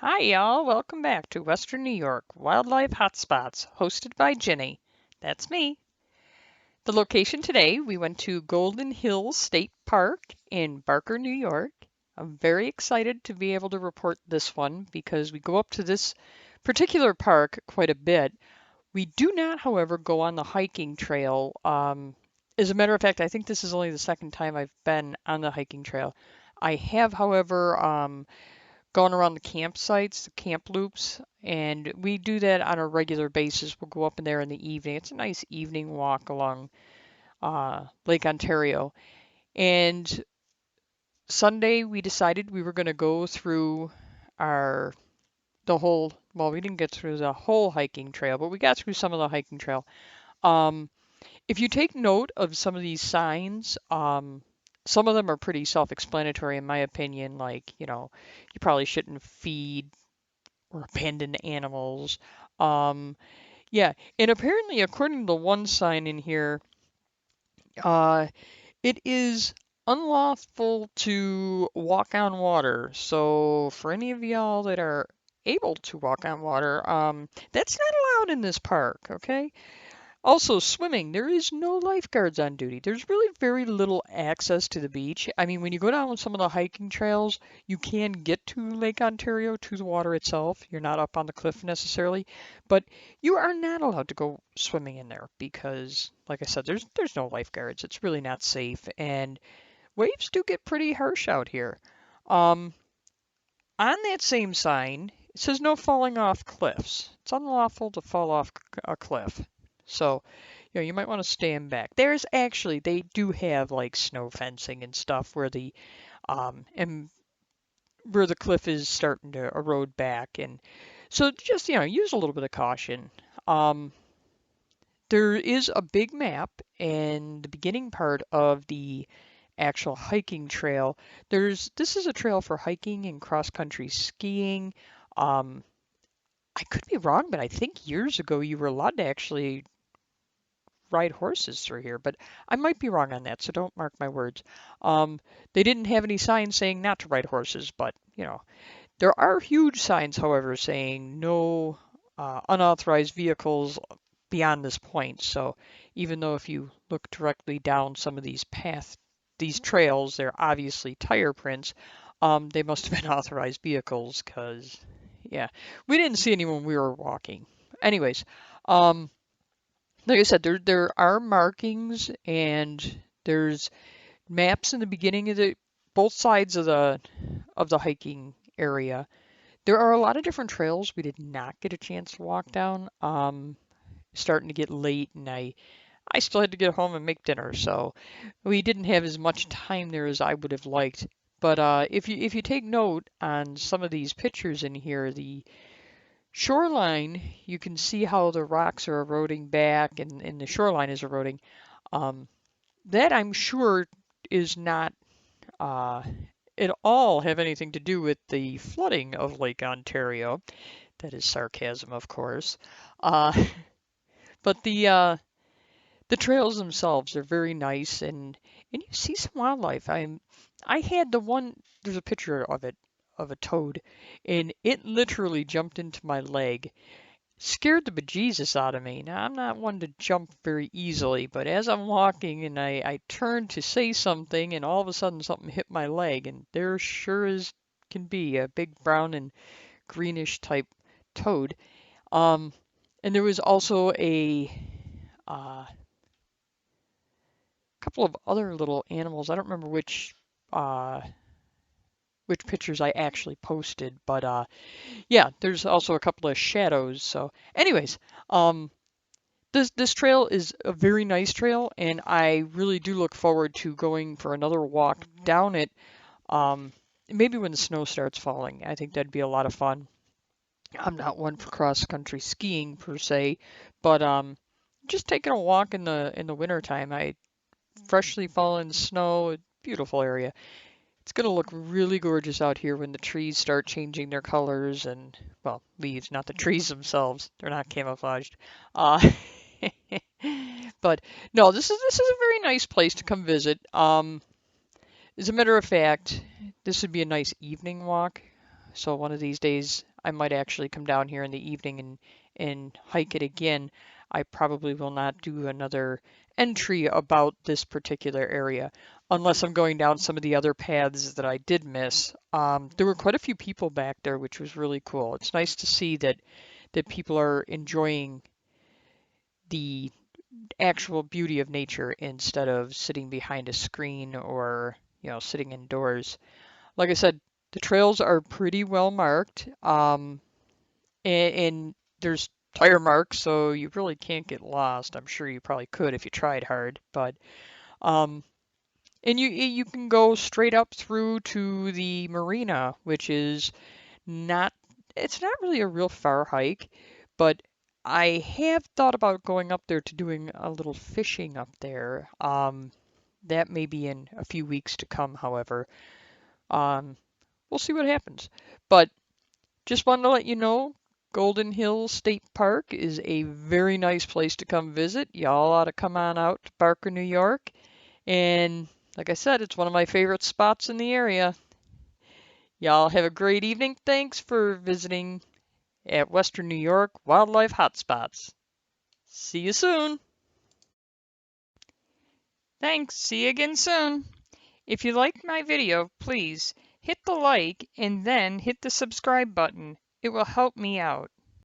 Hi, y'all. Welcome back to Western New York Wildlife Hot-Spots, hosted by Ginny. That's me. The location today, we went to Golden Hills State Park in Barker, New York. I'm very excited to be able to report this one because we go up to this particular park quite a bit. We do not, however, go on the hiking trail. As a matter of fact, I think this is only the second time I've been on the hiking trail. I have, however, going around the campsites, the camp loops, and we do that on a regular basis. We'll go up in there in the evening. It's a nice evening walk along Lake Ontario. And Sunday we decided we were going to go through our well, we didn't get through the whole hiking trail, but we got through some of the hiking trail. Um, if you take note of some of these signs, some of them are pretty self-explanatory in my opinion, like, you probably shouldn't feed or abandoned animals. Um, yeah, and apparently, according to one sign in here, uh, it is unlawful to walk on water. So, for any of y'all that are able to walk on water, that's not allowed in this park, okay? Also, swimming, there is no lifeguards on duty. There's really very little access to the beach. I mean, when you go down some of the hiking trails, you can get to Lake Ontario, to the water itself. You're not up on the cliff necessarily, but you are not allowed to go swimming in there because, like I said, there's no lifeguards. It's really not safe, and waves do get pretty harsh out here. Um, on that same sign, it says no falling off cliffs. It's unlawful to fall off a cliff. So, you might want to stand back. They do have like snow fencing and stuff and where the cliff is starting to erode back. And so just, use a little bit of caution. Um, there is a big map in the beginning part of the actual hiking trail. This is a trail for hiking and cross-country skiing. Um, I could be wrong, but I think years ago you were allowed to actually ride horses through here, but I might be wrong on that, so don't mark my words. Um, they didn't have any signs saying not to ride horses, but there are huge signs, however, saying no unauthorized vehicles beyond this point. So even though if you look directly down some of these trails, they're obviously tire prints. They must have been authorized vehicles because, yeah, we didn't see anyone when we were walking. Anyways, um, like I said, there are markings and there's maps in the beginning of the both sides of the hiking area. There are a lot of different trails we did not get a chance to walk down. Starting to get late and I still had to get home and make dinner, so we didn't have as much time there as I would have liked. But if you take note on some of these pictures in here, the shoreline, you can see how the rocks are eroding back and the shoreline is eroding. Um, that I'm sure is not uh, at all have anything to do with the flooding of Lake Ontario. That is sarcasm, of course. Uh, but the trails themselves are very nice and you see some wildlife. I had the one there's a picture of it of a toad and it literally jumped into my leg. Scared the bejesus out of me. Now, I'm not one to jump very easily, but as I'm walking and I turned to say something, and all of a sudden something hit my leg, and there sure as can be a big brown and greenish type toad. Um, and there was also a couple of other little animals. I don't remember uh, which pictures I actually posted, but yeah, there's also a couple of shadows. So, anyways, um, this trail is a very nice trail, and I really do look forward to going for another walk down it. Um, maybe when the snow starts falling. I think that'd be a lot of fun. I'm not one for cross country skiing per se, but just taking a walk in the winter time. I freshly fallen snow, beautiful area. It's gonna look really gorgeous out here when the trees start changing their colors and well, leaves, not the trees themselves. They're not camouflaged. Uh, But no, this is a very nice place to come visit. As a matter of fact, this would be a nice evening walk. So one of these days I might actually come down here in the evening and hike it again. I probably will not do another entry about this particular area unless I'm going down some of the other paths that I did miss. There were quite a few people back there, which was really cool. It's nice to see that people are enjoying the actual beauty of nature instead of sitting behind a screen or, sitting indoors. Like I said, the trails are pretty well marked, and there's tire marks, so you really can't get lost. I'm sure you probably could if you tried hard, but um, and you can go straight up through to the marina, which is not it's not really a real far hike, but I have thought about going up there to doing a little fishing up there. That may be in a few weeks to come, however. Um, we'll see what happens. But just wanted to let you know, Golden Hills State Park is a very nice place to come visit. Y'all ought to come on out to Barker, New York. And like I said, it's one of my favorite spots in the area. Y'all have a great evening. Thanks for visiting at Western New York Wildlife Hotspots. See you soon. Thanks. See you again soon. If you liked my video, please hit the like and then hit the subscribe button. It will help me out.